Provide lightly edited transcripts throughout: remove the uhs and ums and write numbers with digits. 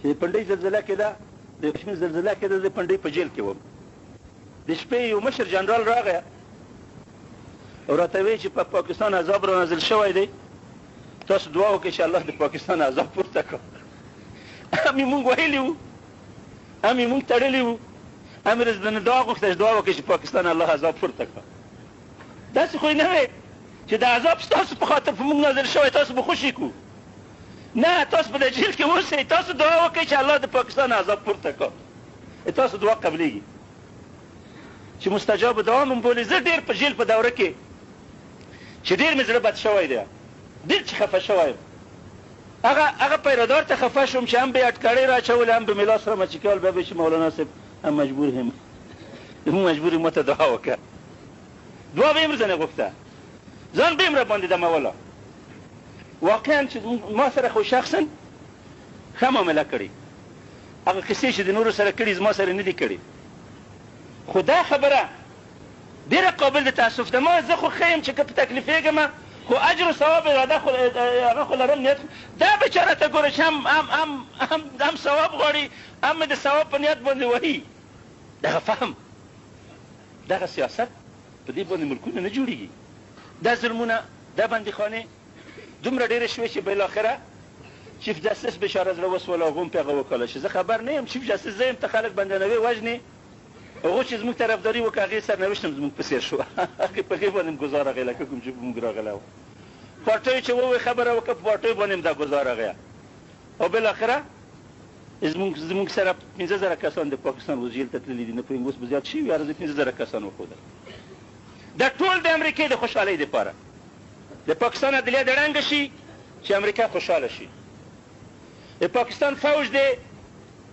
چې د پنډۍ زلزله کېده، د کشمیر زلزله کېده، زه پنډۍ په جیل کې وم. د شپې یو مشر جنرال راغی او راته وایي چې په پاکستان عذاب را نازل شوی دی، تاسو دعا وکړئ چې الله د پاکستان عذاب پورته کړه. امې مونږ ویلي وو، امې مونږ تړلي وو، امې رضوانه دعا غوښته چې دعا وکړئ چې پاکستان الله عذاب پورته کړه. داسې خو یې نه وی چې د عذاب ستاسو په خاطر په موږ نازل شوی، تاسو به خوشي کړو. نه، تاسو په دې جیل کې اوسئ، تاسو دعا وکړئ چې الله د پاکستان عذاب پورته کړه. تاسو دعا قبلېږي چې مستجاب دعا مې بولي. زه ډېر په جیل په دوره کې چې ډېر مې زړه بد شوی دی، ډېر چې خفه شوی یم. هغه پیرادار ته خفه شوم چې هم به یې اټکړۍ راچولې، هم به مې لاس رامچې کول، بیا به چې مولانا صاحب هم مجبور یم، مجبور یم ته دعا وکړه. دعا به یې ورځنې غوښته، ځان به یې راباندې دموله. واقعا چې ما سره خو شخصا ښه معامله کړې، هغه قصې چې د نورو سره کړي زما سره نه دي کړي. خو دا خبره ډېره قابل د تاسف ده. زه خو ښه یم چې که په تکلیفېږم، خو اجر و ثواب اراده هغه خو لرم، نیت. دا بېچاره ته ګوره چې هم ثواب غواړي، هم د ثواب په نیت باندې وهي. دغه فهم، دغه سیاست په دې باندې ملکونه نه جوړېږي. دا ظلمونه، دا بندیخانې دومره ډېرې شوې چې بالاخره چیف جسټس بېچاره زړه وسوله، هغه هم پې هغه وکاله شي. زه خبر نه یم، چیف جسټس زه یم، ته خلک بندیانوي وژنې. هغو چې زموږ طرفداري وکړه هغې سرنوشت هم زموږ په څېر شوه. هغې په هغې باندې هم ګزار هغې لکه کوم چې موږ راغلی وو. پارټیو چې ووایي خبره وکړه، په پارټیو باندې هم دا ګزار هغې. او بالاخره زموږ سره 50,000 کسان د پاکستان اوس جیل ته تللي دي، نه پوهېږم اوس به زیات شوي، هر ځای 50,000 کسان وښودل. دا ټول د امریکې د خوشحالۍ دپاره. د پاکستان عدلیه د ړنګه شي چې امریکا خوشحاله شي، د پاکستان فوج دی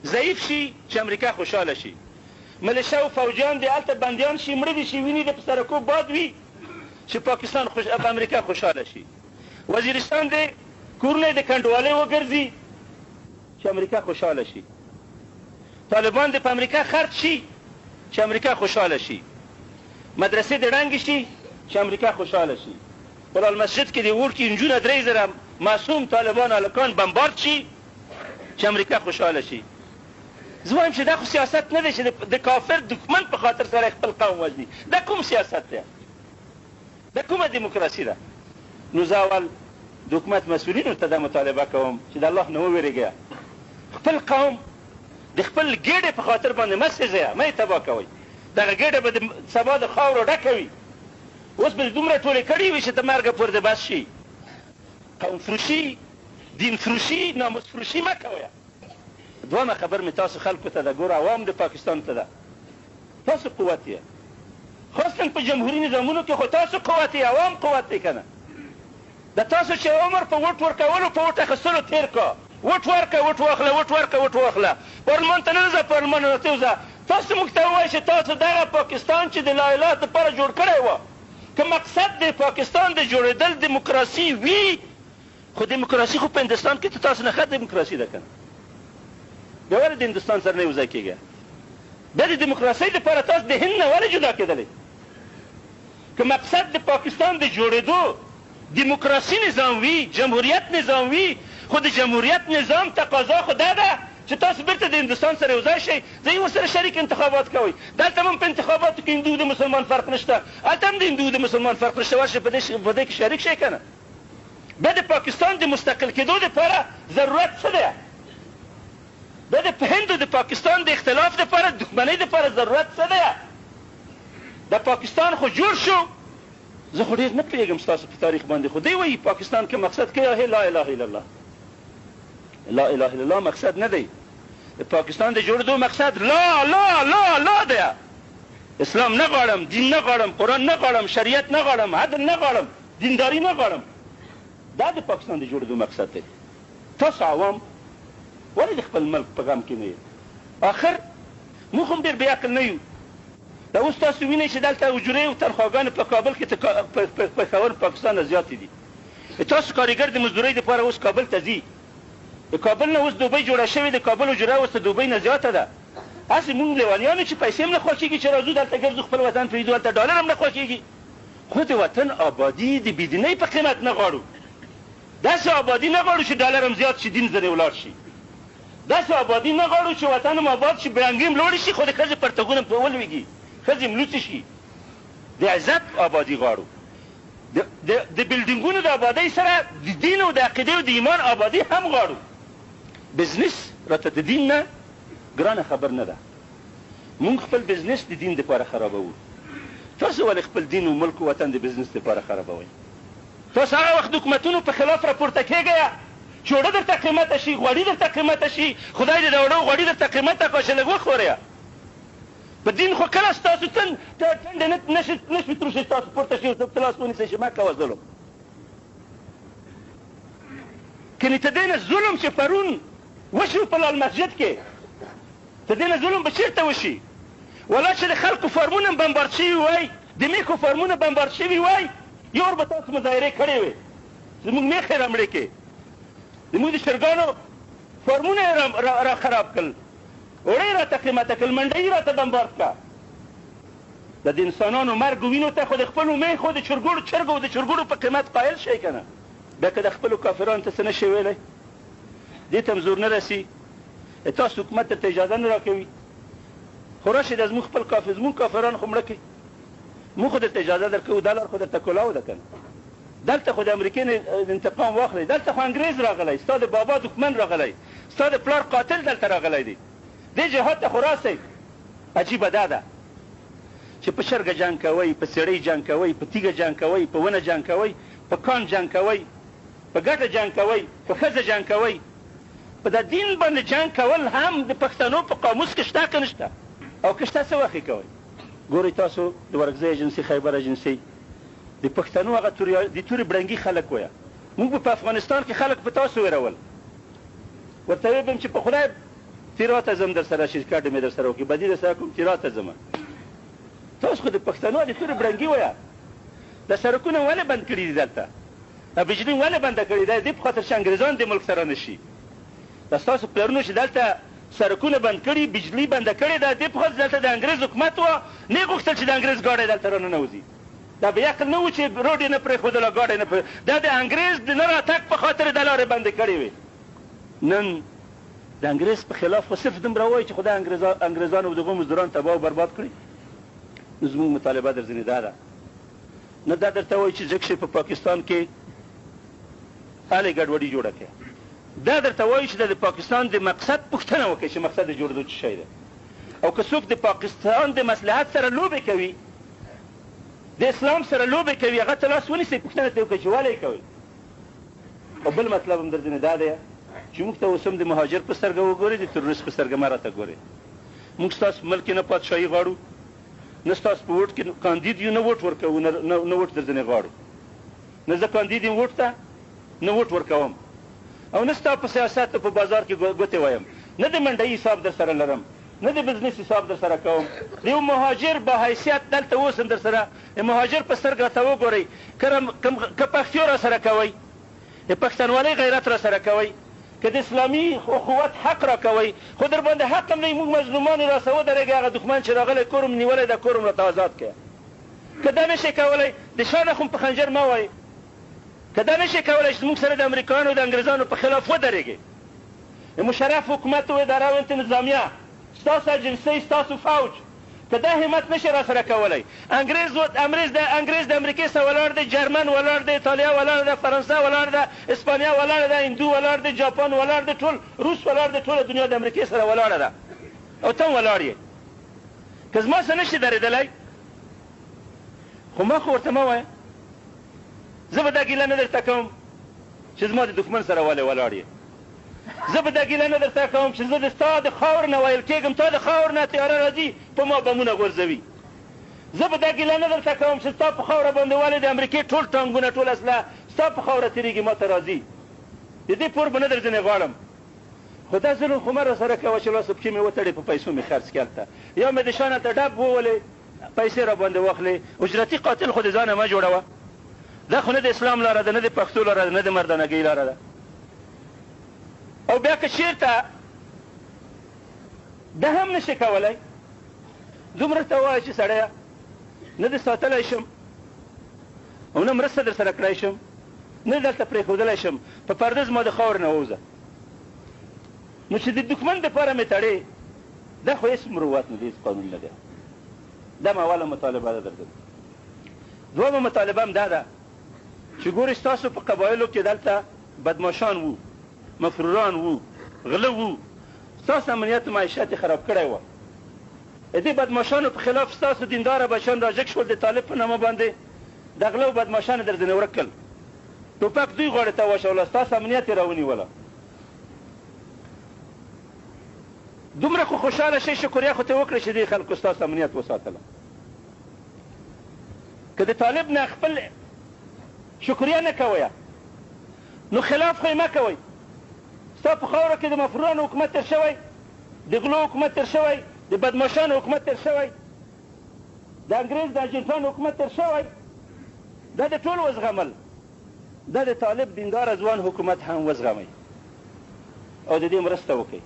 ضعیف شي چې امریکا خوشحاله شي، ملیشه او فوجیان دی هلته بندیان شي، مړه دي شي، وینې د په سرکو باد وي چې پاکستان په امریکا خوشحاله شي. وزیرستان دی کورونه د کنډوالۍ وګرځي چې امریکا خوشحاله شي. طالبان دی په امریکا خرڅ شي چې امریکا خوشحاله شي. مدرسې د ړنګې شي چې امریکا خوشحاله شي. قرآن مسجد کې د اور کې نجونه 3,000 معصوم طالبان هلکان بمبارد شي چې امریکا خوشحاله شي. زه وایم چې دا خو سیاست نه دی چې د کافر دښمن په خاطر سره خپل قوم وژني. دا کوم سیاست دی؟ دا کومه دیموکراسي ده؟ نو زه اول د حکومت مسؤلینو ته دا مطالبه کوم چې د الله نه وویرېږئ، خپل قوم د خپل ګېډې په خاطر باندې مه سېزئ، مه یې تباه کوئ. دغه ګېډه به د سبا د خاورو ډکه وي. اوس به دومره ټولې کړې وي چې تر مرګه پورې د بس شي. قوم فروشي، دین فروشي، ناموس فروشي مه کوئ. دویمه خبر مې تاسو خلکو ته ده، ګوره عوام د پاکستان ته ده، تاسو قوت یې، خاصتا په جمهوري نظامونو کې خو تاسو قوت یې، عوام قوت دی که نه. د تاسو چې عمر په وټ ورکولو، په وټ اخیستلو تېر کا، وټ ورکه، وټ واخله، وټ ورکه، وټ واخله، پارلمان ته نه ځه، پارلمان نه ته وځه. تاسو موږ ته ووایئ چې تاسو دغه پاکستان چې د لا اله دپاره جوړ کړی وه، که مقصد د پاکستان د جوړېدل دیموکراسي وي، خو دیموکراسي خو په هندوستان کې تاسو نه ښه دیموکراسي ده که نه. بیا ولې د هندوستان سره نه یو ځای کېږئ؟ بیا د دیموکراسۍ دپاره تاسو د هند نه ولې جدا کېدلی؟ که مقصد د پاکستان د جوړېدو دیموکراسي نظام وي، جمهوریت نظام وي، خو د جمهوریت نظام تقاضا خو دا ده چې تاسو بیرته د هندوستان سره یو ځای شئ، ځئ ورسره شریک انتخابات کوئ. دلته هم په انتخاباتو کې هندو د مسلمان فرق نشته، هلته هم د هندو د مسلمان فرق نشته، ورشئ په دې کې شریک شئ که نه. بیا د پاکستان د مستقل کېدو دپاره ضرورت څه دی؟ بیا د هند د پاکستان د اختلاف دپاره، دښمنۍ دپاره ضرورت څه دی؟ د پاکستان خو جوړ شو. زه خو ډېر نه پوهېږم ستاسو په تاریخ باندې، خو دی وایي پاکستان کې مقصد کې لا اله الا الله، لا اله الا الله مقصد نه دی. د پاکستان د جوړېدو مقصد لا لا لا لا دی. اسلام نه غواړم، دین نه غواړم، قرآن نه غواړم، شریعت نه غواړم، عدل نه غواړم، دینداري نه غواړم. دا د پاکستان د جوړېدو مقصد دی. تاسو عوام ولې د خپل ملک په غم کې نه یې؟ آخر موږ هم ډېر بې عقل نه یو. دا اوس تاسو وینئ چې دلته اجورې او تنخواګانې په کابل کې پېښور پاکستان نه زیاتې دي. تاسو کارګر د مزدورۍ دپاره اوس کابل ته ځي، د کابل نه اوس دوبۍ جوړه شوې، د کابل اجوره اوس د دوبۍ نه زیاته ده. هسې موږ لیونیان یو چې پیسې هم نه خوښېږي چې راځو دلته ګرځو خپل وطن پرېږدو، هلته ډالر هم نه خوښېږي. خو د وطن آبادي د بېدینۍ په قیمت نه غواړو. داسې آبادي نه غواړو چې ډالر هم زیات شي، دین ځنې ولاړ شي. داسې آبادي نه غواړو چې وطن م آباد شي، برنګې م لوړې شي، خو د ښځې پرتګونه په ولوېږي، ښځې م لوڅې شي. د عزت آبادي غواړو. د بلډینګونو د آبادۍ سره د دین او د عقیدې او د ایمان آبادي هم غواړو. بزنس راته د دین نه ګرانه خبر نه ده. مونږ خپل بزنس د دین دپاره خرابوو. تاسو ولې خپل دین او ملک او وطن د بزنس دپاره خرابوئ؟ تاسو هغه وخت د حکومتونو په خلاف راپورته کېږئ چې اوړه درته قیمته شي، غوړي درته قیمته شي، خدای دې د اوړه او غوړي درته قیمته کړه چې لږ وخورئ. په دین خو کله ستاسو ټنډې نشي تروشي، ستاسو پورته شي او څوک ته لاس ونیسئ چې مه کوه ظلم. کنې ته دې نه ظلم چې پرون وشو په لال مسجد کې، ته دې نه ظلم به چېرته وشي؟ ولا چې د خلکو فارمونه بمبارد شوي وای، د میکو فارمونه بمبارد شوي وای، یو ور به تاسو مظاهرې کړې وې، زموږ میخې رامړې کې، زموږ د چرګانو فارمونه یې را خراب کړل، اوړه یې راته قیمته کړل، منډۍ یې راته بمبارد کړه. د انسانانو مرګ وینو ته خو د خپلو میخو د چرګو او د چرګوړو په قیمت قایل شئ که نه؟ بیا که د خپلو کافرانو ته څه نه شي ویلی، دې ته هم زور نه رسي، تاسو حکومت درته اجازه نه راکوي. خو راشئ د زموږ خپل زموږ کافران خو مړه کړئ، موږ خو درته اجازه درکوو، دا لار خو درته کولاو ده که نه؟ دلته خو د امریکې نه انتقام واخلئ، دلته خو انګریز راغلی، ستا د بابا دښمن راغلی، ستا د پلار قاتل دلته راغلی دی. دې جهاد ته خو راسئ. عجیبه دا ده چې په چرګه جنګ کوئ، په سړۍ جنګ کوئ، په تیږه جنګ کوئ، په ونه جنګ کوئ، په کان جنګ کوئ، په ګټه جنګ کوئ، په ښځه جنګ کوئ. په د دین باندې جنګ کول هم د پښتنو په قاموس کې شته که نشته؟ او که شته څه وخت یې کوئ؟ ګورئ تاسو د ورکزۍ ایجنسۍ، خیبر ایجنسۍ، د پښتنو هغه د تورې بړنګي خلک ویه. موږ به په افغانستان کې خلک په تاسو ویرول. ورته ویې بیم چې په خدای تیرا ته ځم در سره شرکت مې در سره وکړي، بدي در سره کوم تیرا ته ځمه. تاسو خو د پښتنو د تورې بړنګي ویه. د سړکونه ولې بند کړي دي دلته؟ بجلي ولې بنده کړې ده؟ دې په خاطر چې انګریزان د ملک سره نه شي. دا ستاسو پلرونو چې دلته سړکونه بند کړي، بجلي بنده کړې ده، دې په خاطر دلته د انګریز حکومت وه، نه یې غوښتل چې د انګریز ګاډی دلته راننوځي. دا به عقل نه و چې روډ یې نه پرېښودله، ګاډی نه دا د انګریز د نه راتګ په خاطر د لارې بندې کړې وې. نن د انګریز په خلاف خو صرف دومره وایي چې خدای انګریزانو دغه مزدوران تباه او برباد کړي. نو زموږ مطالبه در ځینې دا ده، نه دا درته وایي چې ځکه چې په پاکستان کې هلې ګډوډي جوړه کړه، دا درته وایي چې د پاکستان د مقصد پوښتنه وکړئ چې مقصد د جوړېدو څه شی ده. او که څوک د پاکستان د مصلحت سره لوبې کوي، د اسلام سره لوبې کوي، هغه ته لاس ونیسئ، پوښتنه ترې وکړئ چې ولې یې کوئ. او بل مطلب هم در ځینې دا دی چې موږ ته اوس هم د مهاجر په سترګه وګورئ، د تروریست په سترګه مه راته ګورئ. موږ ستاسو په ملک کې نه پادشاهي غواړو، نه ستاسو په ووټ کې کاندید یو، نه ووټ ورکوو، نه ووټ در ځینې غواړو. نه زه کاندید یم ووټ ته، نه ووټ ورکوم، او نه ستا په سیاست په بازار کې ګوتې وایم، نه د منډۍ حساب در سره لرم، نه د بزنس حساب در سره کوم. د یو مهاجر با حیثیت دلته اوس هم در سره د مهاجر په سترګه راته وګورئ، که پښتو را سره کوئ، د پښتنوالۍ غیرت را سره کوئ، که د اسلامي اخوت حق را کوئ، خو در باندې حق هم نه موږ مظلومان یې راسه ودرېږئ، هغه دښمن چې راغلی کور م نیولی ده، کور م راته آزاد کړه. که دا نه شئ کولی، د شا نه خو په خنجر مه وایئ. که دا نه شئ کولی چې زموږ سره د امریکایانو د انګریزانو په خلاف ودرېږئ، د مشرف حکومت و اداره و نظامیه، ستاسو اجنسۍ، ستاسو فوج، که دا همت نشي را سره کولی، انګریز د امریکې سره ولاړ دی، جرمن ولاړ دی، ایټالیا ولاړ ده، فرانسه ولاړ ده، اسپانیا ولاړ ده، هندو ولاړ دی، جاپان ولاړ دی، ټول روس ولاړ دی، ټوله دنیا د امریکې سره ولاړه ده، او ته هم ولاړ یې. که زما څه نشي درېدلی، خو ما خو ورته مه وایه. زه به دا ګیله نه درته کوم چې زما د دښمن سره ولې ولاړ یې. زه به دا ګیله نه درته کوم چې زه د ستا د خاور نه ویل کېږم، تا د خاور نه تیاره راځي په ما بمونه غورځوي. زه به دا ګیله نه درته کوم چې ستا په خاوره باندې ولې د امریکې ټول ټانګونه، ټول اسلحه ستا په خاوره تېرېږي، ما ته راځي. د دې پور به نه در ځینې غواړم. خو دا ظلم خو مه را سره کوه چې لاس پښې مې وتړې، په پیسو مې خرڅ کړ هلته، یا مې د شا نه ته ډب وولې، پیسې را باندې واخلې. اجرتي قاتل خو د ځانه مه جوړوه. دا خو نه د اسلام لاره ده، نه د پښتو لاره ده، نه د مردانګۍ لاره ده. او بیا که چېرته ده هم نشي کولی، دومره ته ووایه چې سړیه نه دې ساتلی شم، او نه مرسته در سره کړی شم، نه دلته پرېښودلی شم، په پرده زما د خاورې نه ووځه. نو چې د دښمن دپاره مې تړې دا خو هېڅ مروت نه دی، هېڅ قانون نه دی. دا مې اوله مطالبه ده درته. دویمه مطالبه هم دا ده چې ګورې ستاسو په قبایلو کې دلته بدماشان وو، مفروران وو، غله وو، ستاسو امنیت معیشت یې خراب کړی وه. د دې بدماشانو په خلاف ستاسو دینداره بچیان راجګ شول د طالب په نامه باندې، د غله او بدماشانو در ځینې ورک کړل، ټوپک دوی غاړې ته واچوله، ستاسو امنیت یې راونیوله. دومره خو خوشحاله شئ، شکریا خو ته وکړئ چې دې خلکو ستاسو امنیت وساتله. که د طالب نه خپل شکریا نه کوئ نو خلاف خو یې مه کوئ. ستا په خاوره کې د مفرورانو حکومت تېر شوی، د غلو حکومت تېر شوی، د بدماشانو حکومت تېر شوی، د انګریز د اجنټانو حکومت تېر شوی. دا د ټول وزغمل، دا د طالب دینداره ځوان حکومت هم وزغمئ او د دې مرسته وکړئ.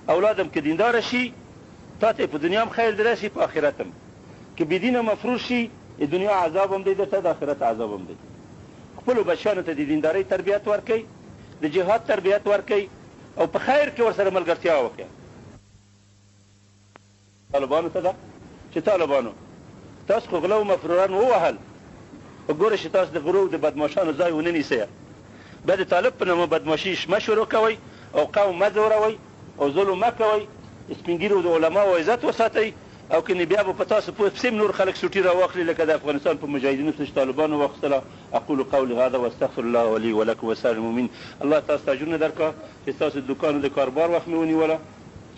اولاد هم که دینداره شي تا ته په دنیا هم خیر دی راشي، په آخرت هم. که بېدینه مفرور شي د دنیا عذاب هم دی درته، د آخرت عذاب هم دی. خپلو بچیانو ته د دیندارۍ تربیت ورکئ، د جهاد تربیت ورکئ او په خیر کې ورسره ملګرتیا وکړئ. طالبانو ته ده چې طالبانو تاسو خو غله او مفروران ووهل، په ګوره چې تاسو د غرو او د بدماشانو ځای ونه نیسئ. بیا د طالب په نامه بدماشي مه شروع کوئ او قوم مه ځوروئ او ظلم مه کوئ. سپین ږیرو د علماو عزت وساتئ او کنې بیا به په تاسو پسې نور خلک سوټي راواخلي لکه د افغانستان په مجاهدینو پسې چې طالبانو واخیستله. اقول قولي هذا واستغفر الله لي ولكم وسائر المؤمنین. الله تاسو ته اجرونه درکړه چې ستاسو د دوکانو د کاروبار وخت مې ونیوله.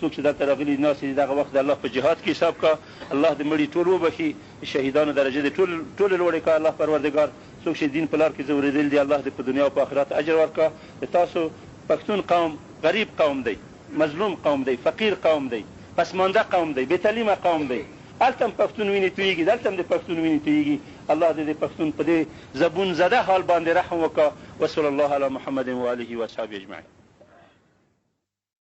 څوک چې دلته راغلي ناست دي دغه وخت د الله په جهاد کې حساب کا. الله د مړي ټول وبخي، شهیدانو درجه دې ټولې لوړې کا الله پروردګار. څوک چې دین په لار کې ځورېدل دي الله دې په دنیا او په آخرت اجر ورکړه. د تاسو پښتون قوم غریب قوم دی، مظلوم قوم دی، فقیر قوم دی، پسمانده قوم دی، بې تعلیمه قوم دی. هلته هم پښتون وینې تویېږي، دلته هم د پښتون وینې تویېږي. الله دې د پښتون په دې زبون زده حال باندې رحم وکړه. وصلی الله علی محمد و آله و اصحابه اجمعین.